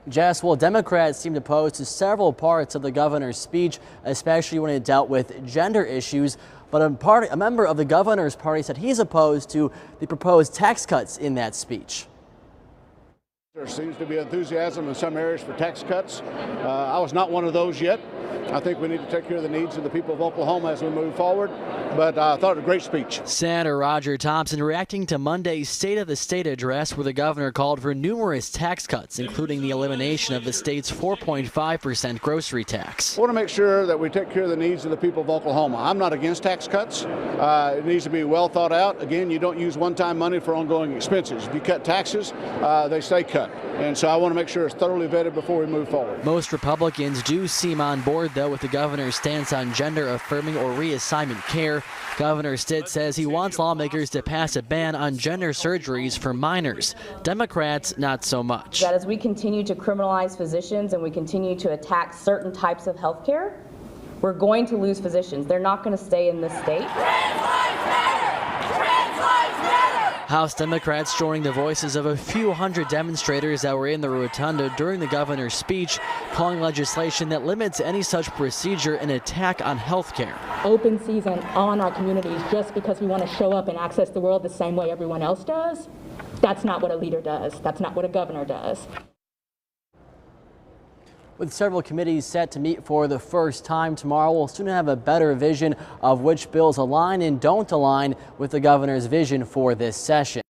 Jess, well, Democrats seem opposed to several parts of the governor's speech, especially when it dealt with gender issues. But a member of the governor's party said he's opposed to the proposed tax cuts in that speech. There seems to be enthusiasm in some areas for tax cuts. I was not one of those yet. I think we need to take care of the needs of the people of Oklahoma as we move forward. But I thought it was a great speech. Senator Roger Thompson reacting to Monday's State of the State address, where the governor called for numerous tax cuts, including the elimination of the state's 4.5% grocery tax. I want to make sure that we take care of the needs of the people of Oklahoma. I'm not against tax cuts. It needs to be well thought out. Again, you don't use one-time money for ongoing expenses. If you cut taxes, they stay cut. And so I want to make sure it's thoroughly vetted before we move forward. Most Republicans do seem on board, though, with the governor's stance on gender-affirming or reassignment care. Governor Stitt says he wants lawmakers to pass a ban on gender surgeries for minors. Democrats, not so much. That as we continue to criminalize physicians and we continue to attack certain types of health care, we're going to lose physicians. They're not going to stay in this state. House Democrats joining the voices of a few hundred demonstrators that were in the rotunda during the governor's speech, calling legislation that limits any such procedure an attack on health care. Open season on our communities just because we want to show up and access the world the same way everyone else does, that's not what a leader does. That's not what a governor does. With several committees set to meet for the first time tomorrow, we'll soon have a better vision of which bills align and don't align with the governor's vision for this session.